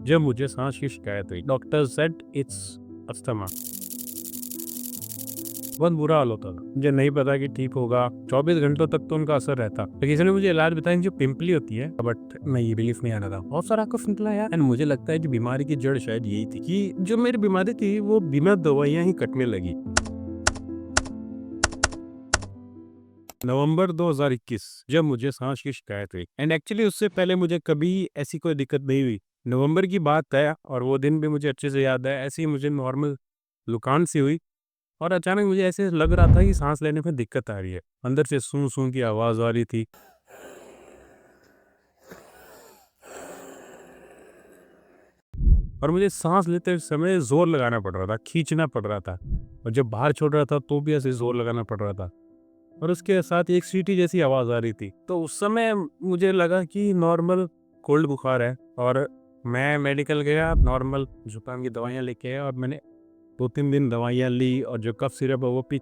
जब मुझे सांस की शिकायत हुई, डॉक्टर सेड इट्स अस्थमा। बहुत बुरा हाल होता था, मुझे नहीं पता कि ठीक होगा। 24 घंटों तक तो उनका असर रहता। तो किसी ने मुझे इलाज बताया जो पिंपली होती है, बट नहीं, रिलीफ नहीं आ रहा था। बहुत सारा कफ निकला यार। एंड मुझे लगता है कि बीमारी की जड़ शायद यही थी कि जो मेरी बीमारी थी वो बिना दवाइयां ही कटने लगी। नवंबर 2021 जब मुझे सांस की शिकायत हुई, एंड एक्चुअली उससे पहले मुझे कभी ऐसी कोई दिक्कत नहीं हुई। नवंबर की बात है और वो दिन भी मुझे अच्छे से याद है। ऐसे ही मुझे नॉर्मल जुकाम सी हुई और अचानक मुझे ऐसे लग रहा था कि सांस लेने में दिक्कत आ रही है। अंदर से सूं सूं की आवाज आ रही थी और मुझे सांस लेते समय जोर लगाना पड़ रहा था, खींचना पड़ रहा था, और जब बाहर छोड़ रहा था तो भी ऐसे जोर लगाना पड़ रहा था और उसके साथ एक सीटी जैसी आवाज आ रही थी। तो उस समय मुझे लगा कि नॉर्मल कोल्ड बुखार है और मैं मेडिकल गया, नॉर्मल जुकाम की दवाइयाँ लेके आया और मैंने 2-3 दिन दवाइयाँ ली और जो कफ सिरप है वो पी।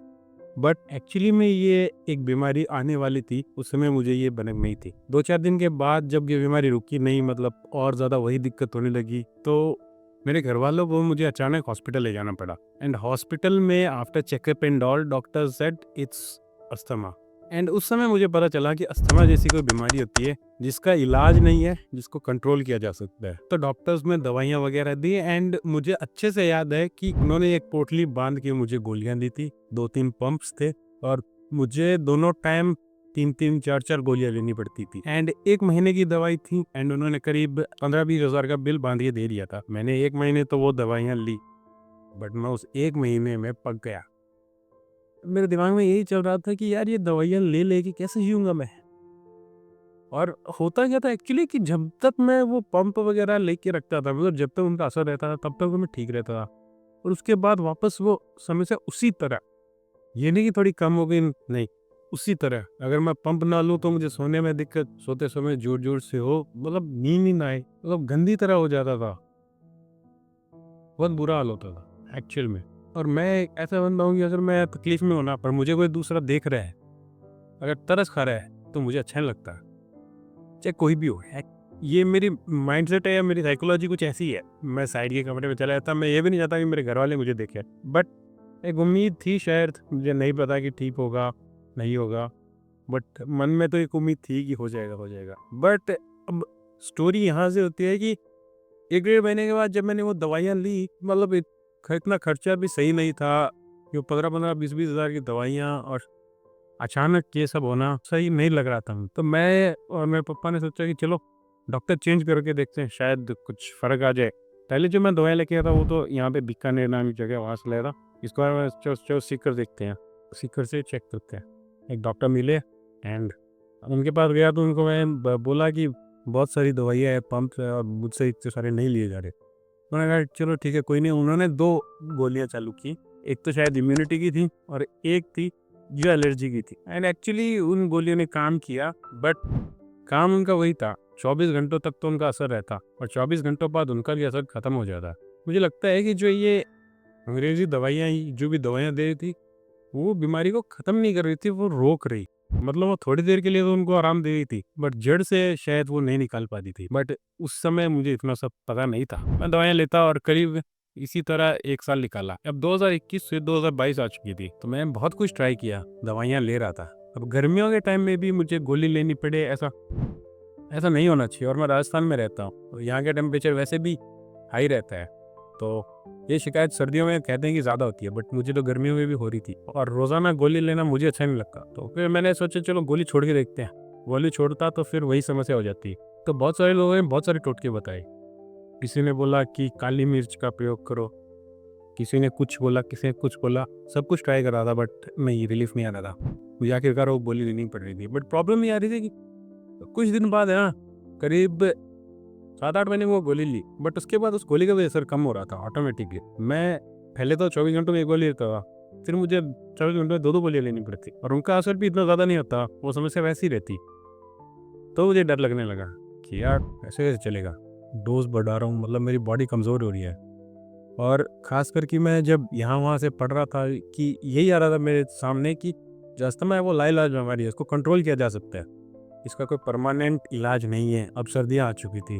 बट एक्चुअली में ये एक बीमारी आने वाली थी, उस समय मुझे ये भनक नहीं थी। 2-4 दिन के बाद जब ये बीमारी रुकी नहीं, मतलब और ज़्यादा वही दिक्कत होने लगी, तो मेरे घर वालों को मुझे अचानक हॉस्पिटल ले जाना पड़ा। एंड हॉस्पिटल में after checkup and all doctor said it's asthma. And उस समय मुझे पता चला कि अस्थमा जैसी कोई बीमारी होती है जिसका इलाज नहीं है, जिसको कंट्रोल किया जा सकता है। तो डॉक्टर्स ने दवाइयाँ वगैरह दी एंड मुझे अच्छे से याद है कि उन्होंने एक पोटली बांध के मुझे गोलियां दी थी। 2-3 पंप्स थे और मुझे दोनों टाइम 3-3, 4-4 गोलियां लेनी पड़ती थी। एंड 1 महीने की दवाई थी एंड उन्होंने करीब 15-20 हज़ार का बिल बांध के दे दिया था। मैंने 1 महीने तो वो दवाइयाँ ली, बट मैं उस 1 महीने में पक गया। मेरे दिमाग में यही चल रहा था कि यार ये दवाइयाँ ले लेके कैसे जीऊँगा मैं? और होता क्या था एक्चुअली कि जब तक मैं वो पंप वगैरह लेके रखता था, मतलब जब तक उनका असर रहता था तब तक तो मैं ठीक रहता था और उसके बाद वापस वो समस्या उसी तरह, ये नहीं कि थोड़ी कम हो गई, नहीं, उसी तरह। अगर मैं पंप ना लूँ तो मुझे सोने में दिक्कत, सोते समय जोर-जोर से हो, मतलब नींद ही ना आए, मतलब गंदी तरह हो जाता था। बहुत बुरा हाल होता था एक्चुअल में। और मैं ऐसा बंदा हूँ कि अगर मैं तकलीफ में हूँ ना, पर मुझे कोई दूसरा देख रहा है, अगर तरस खा रहा है, तो मुझे अच्छा नहीं लगता, चाहे कोई भी हो। ये मेरी माइंडसेट है या मेरी साइकोलॉजी कुछ ऐसी है। मैं साइड के कमरे में चला जाता, मैं ये भी नहीं चाहता कि मेरे घर वाले मुझे देखें। बट एक उम्मीद थी शायद, मुझे नहीं पता कि ठीक होगा, नहीं होगा, बट मन में तो एक उम्मीद थी कि हो जाएगा, हो जाएगा। बट अब स्टोरी यहाँ से होती है कि 1 डेढ़ महीने के बाद जब मैंने वो दवाइयाँ ली, मतलब इतना खर्चा भी सही नहीं था, जो 15-15, 20-20 हज़ार की दवाइयाँ और अचानक ये सब होना सही नहीं लग रहा था। तो मैं और मेरे पापा ने सोचा कि चलो डॉक्टर चेंज करके देखते हैं, शायद कुछ फ़र्क आ जाए। पहले जो मैं दवाई लेके आया था वो तो यहाँ पे बीकानेर नाम की जगह है, वहाँ से लाया था। इसको मैं चलो सीकर देखते हैं, सीकर से चेक करते हैं। एक डॉक्टर मिले एंड उनके पास गया तो उनको मैं बोला कि बहुत सारी दवाइयाँ हैं, पंप है और मुझसे इतने सारे नहीं लिए जा रहे। उन्होंने कहा चलो ठीक है, कोई नहीं। उन्होंने 2 गोलियाँ चालू की, एक तो शायद इम्यूनिटी की थी और एक थी जो एलर्जी की थी। एंड एक्चुअली उन गोलियों ने काम किया, बट काम उनका वही था, 24 घंटों तक तो उनका असर रहता और 24 घंटों बाद उनका भी असर खत्म हो जाता। मुझे लगता है कि जो ये अंग्रेजी दवाइयाँ जो भी दवाइयाँ दे रही थी, वो बीमारी को खत्म नहीं कर रही थी, वो रोक रही। मतलब वो थोड़ी देर के लिए तो उनको आराम दे रही थी, बट जड़ से शायद वो नहीं निकाल पाती थी। बट उस समय मुझे इतना सब पता नहीं था। मैं दवाइयाँ लेता और करीब इसी तरह 1 साल निकाला। अब 2021 से 2022 आ चुकी थी, तो मैं बहुत कुछ ट्राई किया, दवाइयाँ ले रहा था। अब गर्मियों के टाइम में भी मुझे गोली लेनी पड़े, ऐसा ऐसा नहीं होना चाहिए। और मैं राजस्थान में रहता हूँ, तो यहाँ का टेम्परेचर वैसे भी हाई रहता है, तो ये शिकायत सर्दियों में कहते हैं कि ज़्यादा होती है, बट मुझे तो गर्मियों में भी हो रही थी और रोज़ाना गोली लेना मुझे अच्छा नहीं लगता। तो फिर मैंने सोचा चलो गोली छोड़ के देखते हैं। गोली छोड़ता तो फिर वही समस्या हो जाती। तो बहुत सारे लोगों ने बहुत सारे टोटके बताए। किसी ने बोला कि काली मिर्च का प्रयोग करो, किसी ने कुछ बोला, किसी ने कुछ बोला, सब कुछ ट्राई करा था, बट नहीं, रिलीफ नहीं आ रहा था। मुझे आखिरकार वो गोली लेनी पड़ रही थी। बट प्रॉब्लम ये आ रही थी कि कुछ दिन बाद है ना, करीब 7-8 महीने में वो गोली ली, बट उसके बाद उस गोली का भी असर कम हो रहा था ऑटोमेटिकली। मैं पहले तो 24 घंटों में 1 गोली लेता था, फिर मुझे 24 घंटों में 2-2 गोलियाँ लेनी पड़ती और उनका असर भी इतना ज़्यादा नहीं होता, वो समस्या वैसी ही रहती। तो मुझे डर लगने लगा कि यार ऐसे कैसे चलेगा, डोज़ बढ़ा रहा हूँ, मतलब मेरी बॉडी कमज़ोर हो रही है। और ख़ास कर कि मैं जब यहाँ-वहाँ से पढ़ रहा था कि यही आ रहा था मेरे सामने कि जो अस्थमा है वो लाइलाज बीमारी है, इसको कंट्रोल किया जा सकता है। इसका कोई परमानेंट इलाज नहीं है। अब सर्दियाँ आ चुकी थी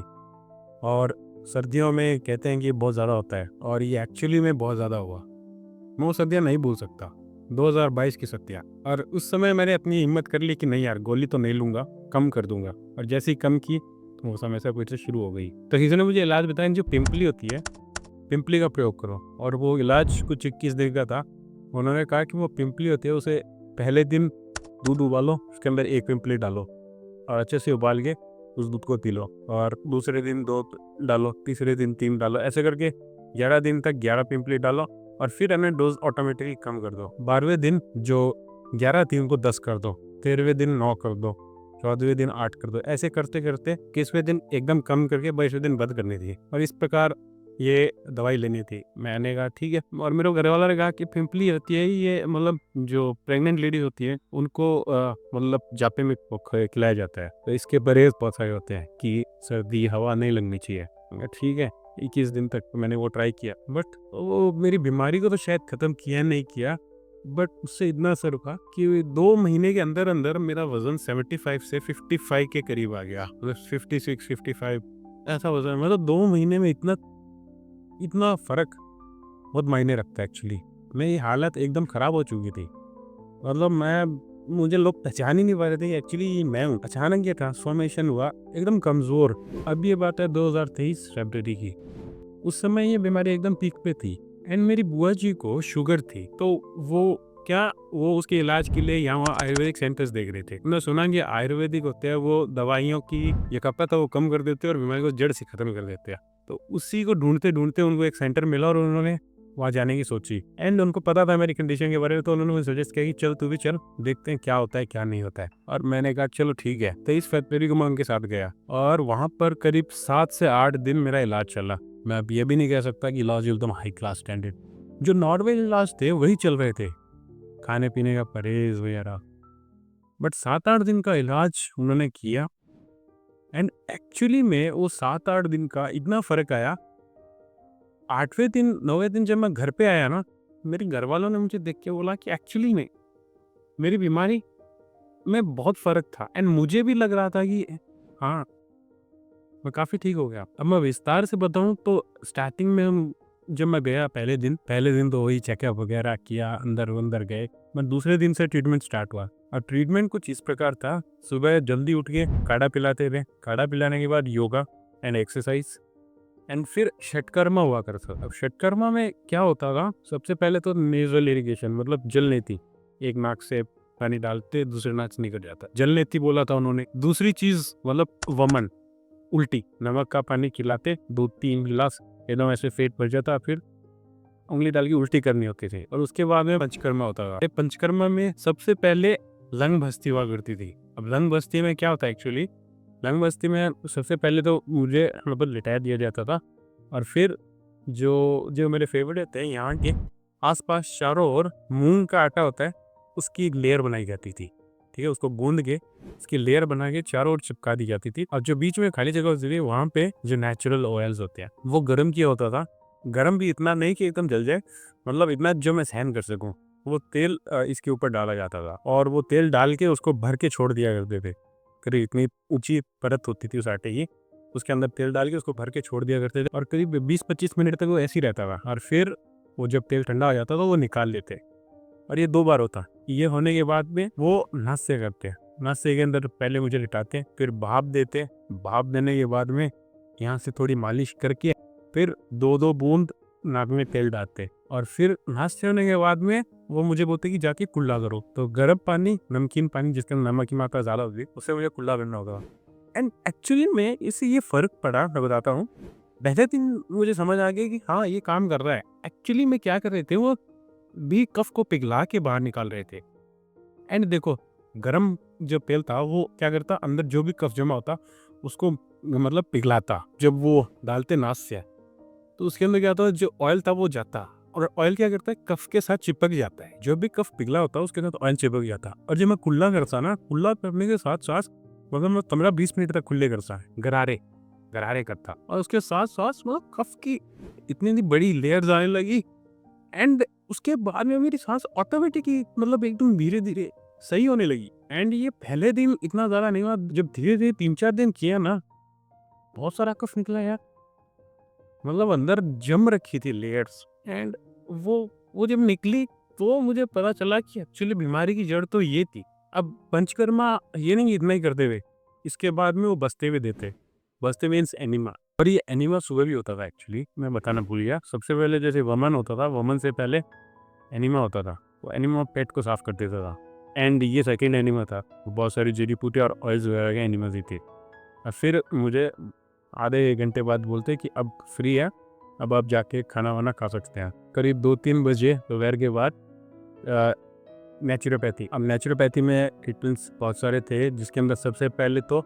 और सर्दियों में कहते हैं कि बहुत ज़्यादा होता है, और ये एक्चुअली में बहुत ज़्यादा हुआ। मैं वो सर्दियाँ नहीं भूल सकता, 2022 की सर्दियाँ। और उस समय मैंने अपनी हिम्मत कर ली कि नहीं यार, गोली तो नहीं लूँगा, कम कर दूँगा। और जैसे ही कम की तो वो समस्या फिर से शुरू हो गई। तो किसी ने मुझे इलाज बताया, जो पिंपली होती है, पिंपली का प्रयोग करो। और वो इलाज कुछ 21 दिन का था। उन्होंने कहा कि वो पिंपली होती है, उसे पहले दिन दूध उबालो, उसके अंदर 1 पिंपली डालो और अच्छे से उबाल के उस दूध को पी लो, और दूसरे दिन 2 डालो, तीसरे दिन 3 डालो, ऐसे करके 11 दिन तक 11 पिंपली डालो, और फिर हमें डोज ऑटोमेटिकली कम कर दो। 12वें दिन जो 11 थी उनको 10 कर दो, 13वें दिन 9 कर दो, 14वें दिन 8 कर दो। ऐसे करते करते 21वें दिन एकदम कम करके 22वें दिन बंद करनी थी, और इस प्रकार ये दवाई लेनी थी। मैंने कहा ठीक है, और मेरे घर वाला ने कहा कि पिंपली होती है ये, मतलब जो प्रेग्नेंट लेडी होती है उनको मतलब जापे में खिलाया जाता है, तो इसके परहेज बहुत सारे होते हैं कि सर्दी हवा नहीं लगनी चाहिए। मैंने कहा ठीक है। 21 दिन तक मैंने वो ट्राई किया, बट वो मेरी बीमारी को तो शायद ख़त्म किया नहीं किया, बट उससे इतना असर हुआ कि 2 महीने के अंदर अंदर मेरा वज़न 75 से 55 के करीब आ गया, मतलब 56 55 ऐसा वज़न। मतलब 2 महीने में इतना फ़र्क बहुत मायने रखता है एक्चुअली। मेरी हालत एकदम ख़राब हो चुकी थी, मतलब मुझे लोग पहचान ही नहीं पा रहे थे एक्चुअली ये मैं हूँ। अचानक ये ट्रांसफॉर्मेशन हुआ, एकदम कमज़ोर। अब ये बात है 2023 फरवरी की। उस समय ये बीमारी एकदम पीक पे थी, एंड मेरी बुआ जी को शुगर थी, तो वो उसके इलाज के लिए यहाँ वहाँ आयुर्वेदिक सेंटर्स देख रहे थे। उन्होंने सुना कि आयुर्वेदिक होते हैं, वो दवाइयों की ये खपत है वो कम कर देते हैं और बीमारी को जड़ से ख़त्म कर देते हैं। तो उसी को ढूंढते ढूंढते उनको एक सेंटर मिला और उन्होंने वहाँ जाने की सोची, एंड उनको पता था मेरी कंडीशन के बारे में, तो उन्होंने मुझे सजेस्ट किया कि चल तू भी चल, देखते हैं क्या होता है क्या नहीं होता है। और मैंने कहा चलो ठीक है। 23 फरवरी को मैं उनके साथ गया, और वहाँ पर करीब 7 से 8 दिन मेरा इलाज चला। मैं अब ये भी नहीं कह सकता कि इलाज एकदम हाई क्लास स्टैंडर्ड, जो नॉर्मल इलाज थे वही चल रहे थे, खाने पीने का परहेज वगैरह। बट 7-8 दिन का इलाज उन्होंने किया, एंड एक्चुअली में वो 7-8 दिन का इतना फ़र्क आया। 8वें दिन 9वें दिन जब मैं घर पे आया ना, मेरे घर वालों ने मुझे देख के बोला कि एक्चुअली में मेरी बीमारी में बहुत फ़र्क था, एंड मुझे भी लग रहा था कि हाँ, मैं काफ़ी ठीक हो गया। अब मैं विस्तार से बताऊँ तो स्टार्टिंग में जब मैं गया पहले दिन तो वही चेकअप वगैरह किया, अंदर गए। मैं दूसरे दिन से ट्रीटमेंट स्टार्ट हुआ, और ट्रीटमेंट कुछ इस प्रकार था। सुबह जल्दी उठ के काढ़ा पिलाते थे, काढ़ा पिलाने के बाद योगा एंड एक्सरसाइज, एंड फिर षटकर्मा हुआ करता था। अब षटकर्मा में क्या होता था, सबसे पहले तो नेजल इरिगेशन, मतलब जल नेती, एक नाक से पानी डालते दूसरे नाक से निकल जाता, जल नेती बोला था उन्होंने। दूसरी चीज मतलब वमन, उल्टी, नमक का पानी खिलाते 2-3 गिलास, एकदम ऐसे पेट भर जाता, फिर उंगली डाल के उल्टी करनी होती थी। और उसके बाद में पंचकर्मा होता था। पंचकर्मा में सबसे पहले लंग भस्ती हुआ करती थी। अब लंग भस्ती में क्या होता है एक्चुअली, लंग बस्ती में सबसे पहले तो मुझे मतलब लिटाया दिया जाता था, और फिर जो जो मेरे फेवरेट थे, यहाँ के आसपास चारों ओर मूंग का आटा होता है, उसकी एक लेयर बनाई जाती थी। ठीक है, उसको गूंद के उसकी लेयर बना के चारों ओर चिपका दी जाती थी, और जो बीच में खाली जगह होती थी वहाँ पे जो नेचुरल ऑयल्स होते हैं वो गर्म किया होता था। गर्म भी इतना नहीं कि एकदम जल जाए, मतलब इतना जो मैं सहन कर सकूँ। वो तेल इसके ऊपर डाला जाता था, और वो तेल डाल के उसको भर के छोड़ दिया करते थे। करीब इतनी ऊंची परत होती थी उस आटे की, उसके अंदर तेल डाल के उसको भर के छोड़ दिया करते थे, और करीब 20-25 मिनट तक वो ऐसे ही रहता था। और फिर वो जब तेल ठंडा हो जाता तो वो निकाल लेते, और ये 2 बार होता। ये होने के बाद में वो नाश्ते करते, नाश्ते के अंदर पहले मुझे लिटाते, फिर भाप देते, भाप देने के बाद में यहाँ से थोड़ी मालिश करके फिर 2-2 बूंद नाक में तेल डालते, और फिर नाश्ते होने के बाद में वो मुझे बोलते कि जाके कुल्ला करो। तो गर्म पानी, नमकीन पानी जिसके अंदर नमक की मात्रा ज़्यादा होती है, उससे मुझे कुल्ला करना होगा। एंड एक्चुअली में इससे ये फ़र्क पड़ा, मैं बताता हूँ। पहले दिन मुझे समझ आ गया कि हाँ ये काम कर रहा है। एक्चुअली में क्या कर रहे थे, वो भी कफ को पिघला के बाहर निकाल रहे थे। एंड देखो, गरम जो तेल था वो क्या करता, अंदर जो भी कफ जमा होता उसको मतलब पिघलाता। जब वो डालते नाक से तो उसके अंदर क्या होता, जो ऑयल था वो जाता, और ऑयल क्या करता है, कफ के साथ चिपक जाता है। जो भी कफ पिघला होता है उसके साथ ऑयल चिपक जाता। और जब मैं कुल्ला करता ना, कुल्ला करने के साथ साथ मतलब मैं 15-20 मिनट तक कुल्ले करता, गरारे गरारे करता, और उसके साथ साथ मतलब कफ की इतनी बड़ी लेयर्स आने लगी। एंड उसके बाद में मेरी सांस ऑटोमेटिकली मतलब एकदम धीरे धीरे सही होने लगी। एंड ये पहले दिन इतना ज़्यादा नहीं हुआ, जब धीरे धीरे 3-4 दिन किया ना, बहुत सारा कफ निकला यार। मतलब अंदर जम रखी थी लेयर्स। एंड वो जब निकली तो मुझे पता चला कि एक्चुअली बीमारी की जड़ तो ये थी। अब पंचकर्मा ये नहीं इतना ही करते हुए, इसके बाद में वो बसते हुए देते। बसते मीन्स एनिमा, और ये एनिमा सुबह भी होता था। एक्चुअली मैं बताना भूल गया, सबसे पहले जैसे वमन होता था, वमन से पहले एनिमा होता था। वो एनिमा पेट को साफ कर देता था। एंड ये सेकेंड एनिमा था, बहुत सारी जड़ी बूटी और ऑयल्स वगैरह के एनिमा ही थे। और फिर मुझे आधे एक घंटे बाद बोलते कि अब फ्री है, अब आप जाके खाना वाना खा सकते हैं। करीब 2-3 बजे दोपहर के बाद नेचुरोपैथी। अब नेचुरोपैथी में ट्रीटमेंट्स बहुत सारे थे, जिसके अंदर सबसे पहले तो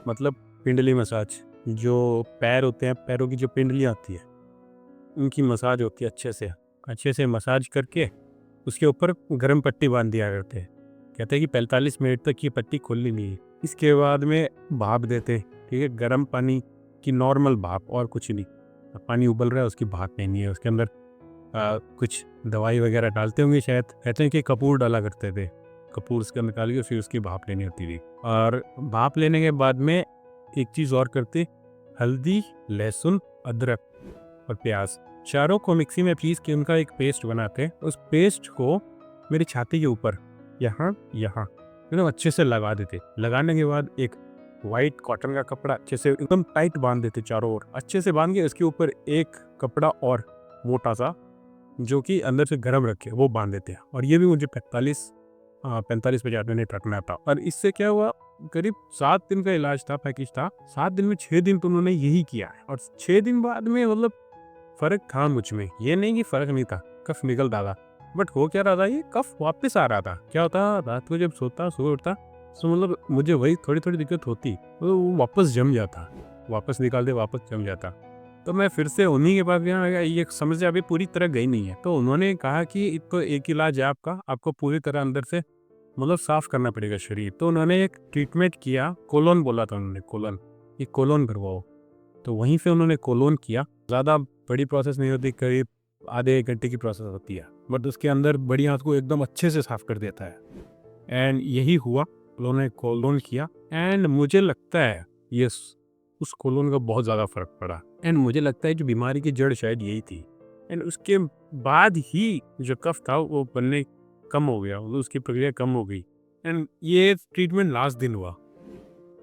मतलब पिंडली मसाज, जो पैर होते हैं, पैरों की जो पिंडलियाँ होती है उनकी मसाज होती है। अच्छे से मसाज करके उसके ऊपर गर्म पट्टी बांध दिया करते हैं। कहते हैं कि 45 मिनट तक ये पट्टी खोलनी नहीं है। इसके बाद में भाप देते, ठीक है, गर्म पानी की नॉर्मल भाप, और कुछ नहीं। पानी उबल रहा है उसकी भाप लेनी है, उसके अंदर कुछ दवाई वगैरह डालते होंगे शायद। कहते हैं कि कपूर डाला करते थे, कपूर उसके अंदर डाल के फिर उसकी भाप लेनी होती थी। और भाप लेने के बाद में एक चीज़ और करते, हल्दी, लहसुन, अदरक और प्याज, चारों को मिक्सी में पीस के उनका एक पेस्ट बनाते। उस पेस्ट को मेरी छाती के ऊपर यहाँ एकदम अच्छे से लगा देते। लगाने के बाद एक वाइट कॉटन का कपड़ा अच्छे से एकदम टाइट बांध देते, चारों ओर अच्छे से बांध के उसके ऊपर एक कपड़ा और मोटा सा जो कि अंदर से गर्म रखे वो बांध देते हैं। और ये भी मुझे 45-50 मिनट रखना था। और इससे क्या हुआ, करीब 7 दिन का इलाज था, पैकेज था। 7 दिन में 6 दिन तो उन्होंने यही किया है। और 6 दिन बाद में मतलब फर्क था मुझ में, ये नहीं कि फर्क नहीं था, कफ निकलता था। बट हो क्या रहा था, ये कफ वापस आ रहा था। क्या होता, रात को जब सोता सुबह उठता तो मतलब मुझे वही थोड़ी थोड़ी दिक्कत होती, तो वो वापस जम जाता, वापस निकालते वापस जम जाता। तो मैं फिर से उन्हीं के पास गया। ये समस्या अभी पूरी तरह गई नहीं है। तो उन्होंने कहा कि तो एक इलाज है आपका, आपको पूरी तरह अंदर से मतलब साफ करना पड़ेगा शरीर। तो उन्होंने एक ट्रीटमेंट किया, कोलोन बोला था उन्होंने, कोलोन, ये कोलोन करवाओ। तो वहीं से उन्होंने कोलोन किया। ज़्यादा बड़ी प्रोसेस नहीं होती, करीब आधे 1 घंटे की प्रोसेस होती है, बट उसके अंदर बड़ी आंत को एकदम अच्छे से साफ कर देता है। एंड यही हुआ, उन्होंने कोलोन किया। एंड मुझे लगता है ये उस कोलोन का बहुत ज़्यादा फर्क पड़ा। एंड मुझे लगता है जो बीमारी की जड़ शायद यही थी। एंड उसके बाद ही जो कफ था वो बनने कम हो गया, उसकी प्रक्रिया कम हो गई। एंड ये ट्रीटमेंट लास्ट दिन हुआ।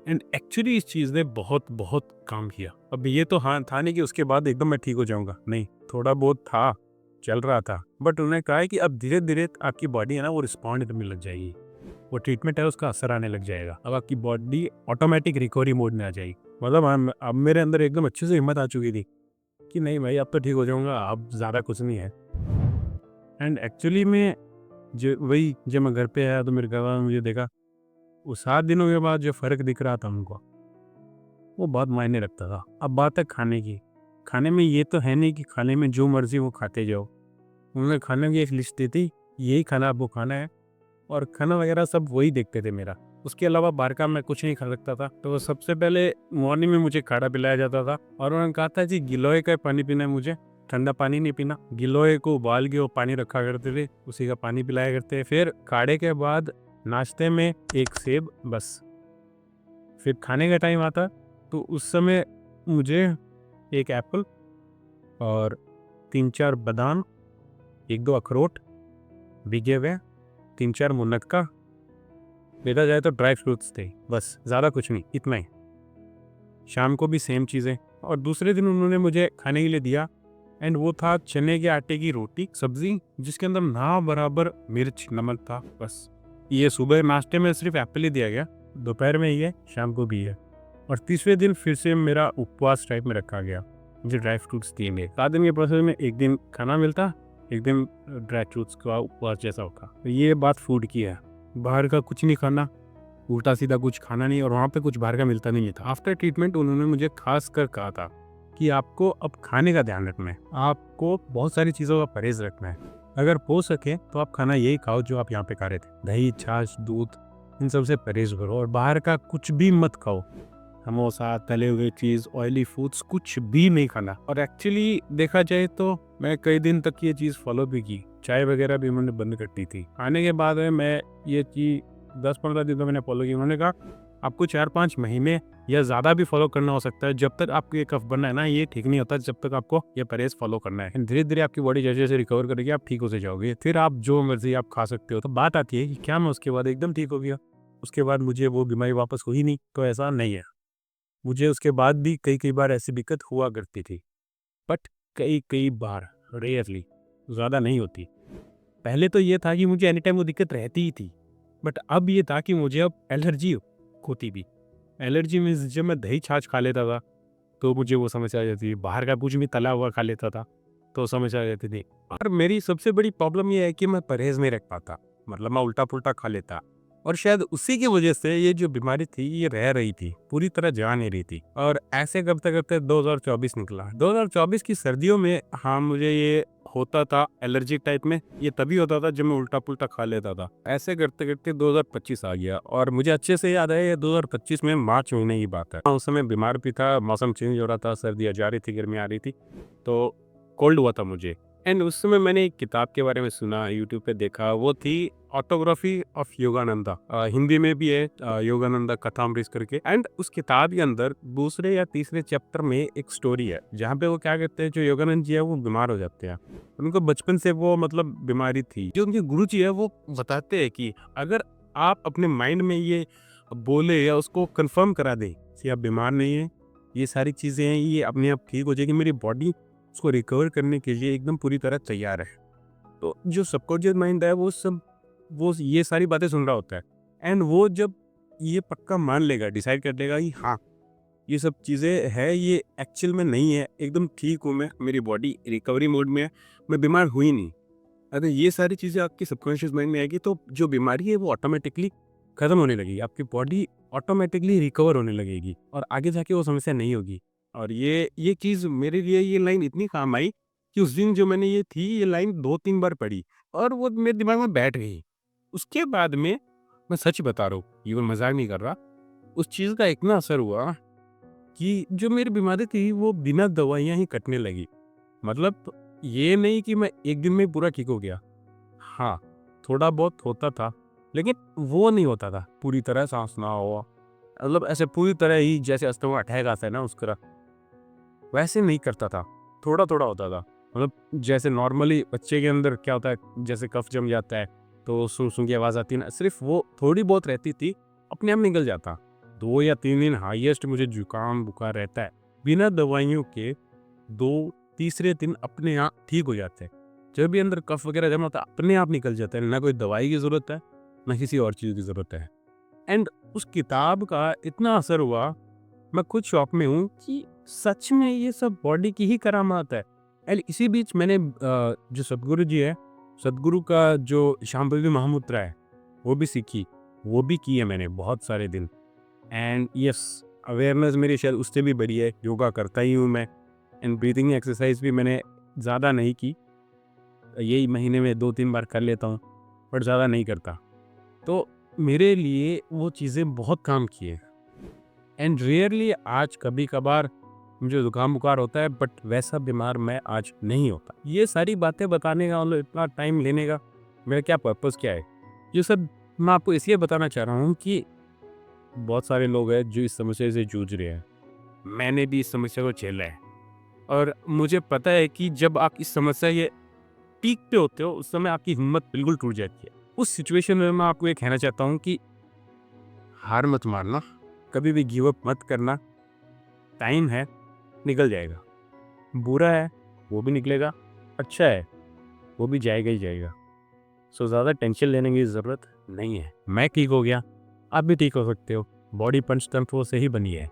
एंड एक्चुअली इस चीज़ ने बहुत बहुत काम किया। अब ये तो हाँ था नहीं कि उसके बाद एकदम मैं ठीक हो जाऊंगा, नहीं, थोड़ा बहुत था, चल रहा था। बट उन्होंने कहा है कि अब धीरे धीरे आपकी बॉडी है ना वो रिस्पॉन्ड करने लग जाएगी, वो ट्रीटमेंट है उसका असर आने लग जाएगा। अब आपकी बॉडी ऑटोमेटिक रिकवरी मोड में आ जाएगी। मतलब अब मेरे अंदर एकदम अच्छे से हिम्मत आ चुकी थी कि नहीं भाई अब तो ठीक हो जाऊंगा, अब ज़्यादा कुछ नहीं है। एंड एक्चुअली में जब मैं घर पे आया तो मेरे घर वालों ने मुझे देखा, वो 7 दिनों के बाद जो फ़र्क दिख रहा था उनको, वो बहुत मायने रखता था। अब बात है खाने की। खाने में ये तो है नहीं कि खाने में जो मर्जी वो खाते जाओ। उन्होंने खाने की एक लिस्ट दी थी, यही खाना आपको खाना है, और खाना वगैरह सब वही देखते थे मेरा। उसके अलावा बाहर का मैं कुछ नहीं खा सकता था। तो सबसे पहले मॉर्निंग में मुझे काढ़ा पिलाया जाता था, और उन्होंने कहा था जी गिलोय का पानी पीना है, मुझे ठंडा पानी नहीं पीना। गिलोय को उबाल के वो पानी रखा करते थे, उसी का पानी पिलाया करते। फिर काढ़े के बाद नाश्ते में एक सेब बस। फिर खाने का टाइम आता तो उस समय मुझे एक एप्पल और 3-4 बादाम, 1-2 अखरोट भीगे हुए, 3-4 मुनक्का, देखा जाए तो ड्राई फ्रूट्स थे, बस, ज़्यादा कुछ नहीं, इतना ही। शाम को भी सेम चीज़ें। और दूसरे दिन उन्होंने मुझे खाने के लिए दिया, एंड वो था चने के आटे की रोटी सब्जी, जिसके अंदर ना बराबर मिर्च नमक था, बस। ये सुबह नाश्ते में सिर्फ एप्पल ही दिया गया, दोपहर में ये, शाम को भी है। और तीसरे दिन फिर से मेरा उपवास टाइप में रखा गया, मुझे ड्राई फ्रूट्स दिए गए। 7 दिन के प्रोसेस में एक दिन खाना मिलता, एक दिन ड्राई फ्रूट्स का उपवास जैसा होता। तो ये बात फूड की है, बाहर का कुछ नहीं खाना, उल्टा सीधा कुछ खाना नहीं, और वहाँ पे कुछ बाहर का मिलता नहीं था। आफ्टर ट्रीटमेंट उन्होंने मुझे खास कर कहा था कि आपको अब खाने का ध्यान रखना है, आपको बहुत सारी चीज़ों का परहेज रखना है। अगर हो सके तो आप खाना यही खाओ जो आप यहाँ पे खा रहे थे, दही, छाछ, दूध, इन सब से परहेज करो, और बाहर का कुछ भी मत खाओ। समोसा, तले हुए चीज़, ऑयली फूड्स कुछ भी नहीं खाना। और एक्चुअली देखा जाए तो मैं कई दिन तक ये चीज़ फॉलो भी की, चाय वगैरह भी उन्होंने बंद कर दी थी। आने के बाद मैं ये चीज़ 10-15 दिन तो मैंने फॉलो की। उन्होंने कहा आपको 4-5 महीने या ज़्यादा भी फॉलो करना हो सकता है। जब तक आपको ये कफ बनना है ना, ये ठीक नहीं होता जब तक आपको ये परहेज़ फॉलो करना है। धीरे धीरे आपकी बॉडी जैसे जैसे रिकवर करेगी, आप ठीक होते जाओगे, फिर आप जो मर्जी आप खा सकते हो। तो बात आती है कि क्या मैं उसके बाद एकदम ठीक हो गया, उसके बाद मुझे वो बीमारी वापस हुई नहीं? तो ऐसा नहीं है। मुझे उसके बाद भी कई कई बार ऐसी दिक्कत हुआ करती थी, बट कई कई बार, रेयरली, ज़्यादा नहीं होती। पहले तो ये था कि मुझे एनी टाइम वो दिक्कत रहती ही थी, बट अब ये था कि मुझे अब एलर्जी होती भी। एलर्जी मीन्स जब मैं दही छाछ खा लेता था तो मुझे वो समस्या आ जाती थी, बाहर का कुछ भी तला हुआ खा लेता था तो समस्या आ जाती थी। और मेरी सबसे बड़ी प्रॉब्लम ये है कि मैं परहेज़ नहीं रख पाता, मतलब मैं उल्टा-पुल्टा खा लेता, और शायद उसी की वजह से ये जो बीमारी थी ये रह रही थी, पूरी तरह जा नहीं रही थी। और ऐसे करते-करते 2024 निकला। 2024 की सर्दियों में हाँ, मुझे ये होता था एलर्जिक टाइप में, ये तभी होता था जब मैं उल्टा-पुल्टा खा लेता था। ऐसे करते-करते 2025 आ गया और मुझे अच्छे से याद है ये 2025 में मार्च महीने की बात है। उस समय बीमार भी था, मौसम चेंज हो रहा था, सर्दियाँ जा रही थी, गर्मी आ रही थी, तो कोल्ड हुआ था मुझे। एंड उस समय मैंने एक किताब के बारे में सुना, यूट्यूब पे देखा, वो थी ऑटोग्राफी ऑफ योगानंदा। हिंदी में भी है योगानंदा कथामृत करके। एंड उस किताब के अंदर दूसरे या तीसरे चैप्टर में एक स्टोरी है जहाँ पे वो क्या कहते हैं, जो योगानंद जी है वो बीमार हो जाते हैं। उनको बचपन से वो मतलब बीमारी थी। जो उनके गुरु जी है वो बताते हैं कि अगर आप अपने माइंड में ये बोले या उसको कंफर्म करा दे कि आप बीमार नहीं है, ये सारी चीज़ें हैं, ये अपने आप ठीक हो जाएगी, मेरी बॉडी उसको रिकवर करने के लिए एकदम पूरी तरह तैयार है। तो जो सबकॉन्शियस माइंड है वो ये सारी बातें सुन रहा होता है, एंड वो जब ये पक्का मान लेगा, डिसाइड कर लेगा कि हाँ, ये सब चीज़ें है, ये एक्चुअल में नहीं है, एकदम ठीक हूँ मैं, मेरी बॉडी रिकवरी मोड में है, मैं बीमार हुई नहीं। अगर ये सारी चीज़ें आपके सबकॉन्शियस माइंड में आएगी तो जो बीमारी है वो ऑटोमेटिकली खत्म होने लगेगी, आपकी बॉडी ऑटोमेटिकली रिकवर होने लगेगी और आगे जाके वो समस्या नहीं होगी। और ये चीज़ मेरे लिए, ये लाइन इतनी काम आई कि उस दिन जो मैंने ये लाइन 2-3 बार पढ़ी और वो मेरे दिमाग में बैठ गई। उसके बाद में मैं सच बता रहा हूँ, इवन मज़ाक नहीं कर रहा, उस चीज़ का इतना असर हुआ कि जो मेरी बीमारी थी वो बिना दवाइयाँ ही कटने लगी। मतलब ये नहीं कि मैं एक दिन में पूरा ठीक हो गया। हाँ, थोड़ा बहुत होता था, लेकिन वो नहीं होता था पूरी तरह साँस ना हो, मतलब ऐसे पूरी तरह ही जैसे अस्थमा अटैक आता है ना उस तरह, वैसे नहीं करता था, थोड़ा-थोड़ा होता था। मतलब जैसे नॉर्मली बच्चे के अंदर क्या होता है, जैसे कफ जम जाता है, तो सूँ-सूँ की आवाज़ आती है ना, सिर्फ़ वो थोड़ी बहुत रहती थी, अपने आप निकल जाता। 2 या 3 दिन हाईएस्ट मुझे जुकाम-बुखार रहता है, बिना दवाइयों के 2 तीसरे दिन अपने आप ठीक हो जाते हैं। जब भी अंदर कफ वगैरह जमा होता है, अपने आप निकल जाता है, ना कोई दवाई की ज़रूरत है, ना किसी और चीज़ की ज़रूरत है। एंड उस किताब का इतना असर हुआ, मैं खुद शॉक में हूँ कि सच में ये सब बॉडी की ही करामात है। एंड इसी बीच मैंने जो सद्गुरु जी है, सद्गुरु का जो शांभवी महामुद्रा है, वो भी सीखी, वो भी की है मैंने बहुत सारे दिन। एंड यस, अवेयरनेस मेरी शायद उससे भी बढ़ी है, योगा करता ही हूँ मैं, एंड ब्रीथिंग एक्सरसाइज भी मैंने ज़्यादा नहीं की, यही महीने में 2-3 बार कर लेता हूँ, बट ज़्यादा नहीं करता। तो मेरे लिए वो चीज़ें बहुत काम की है। एंड रेयरली आज कभी-कभार मुझे जुकाम-बुखार होता है, बट वैसा बीमार मैं आज नहीं होता। ये सारी बातें बताने का, मतलब इतना टाइम लेने का मेरा क्या पर्पस क्या है? ये सब मैं आपको इसलिए बताना चाह रहा हूँ कि बहुत सारे लोग हैं जो इस समस्या से जूझ रहे हैं। मैंने भी इस समस्या को झेला है और मुझे पता है कि जब आप इस समस्या के पीक पे होते हो, उस समय आपकी हिम्मत बिल्कुल टूट जाती है। उस सिचुएशन में मैं आपको ये कहना चाहता हूँ कि हार मत मानना, कभी भी गिव अप मत करना, टाइम है, निकल जाएगा। बुरा है, वो भी निकलेगा, अच्छा है, वो भी जाएगा ही जाएगा। सो ज़्यादा टेंशन लेने की ज़रूरत नहीं है। मैं ठीक हो गया, आप भी ठीक हो सकते हो। बॉडी पंचतत्वों से ही बनी है।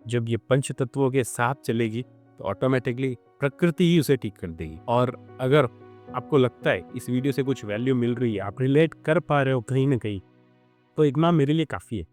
जब ये पंच तत्वों के साथ चलेगी, तो ऑटोमेटिकली प्रकृति ही उसे ठीक कर देगी। और अगर आपको लगता है इस वीडियो से कुछ वैल्यू मिल रही है, आप रिलेट कर पा रहे हो कहीं न कहीं, तो इतना मेरे लिए काफ़ी है।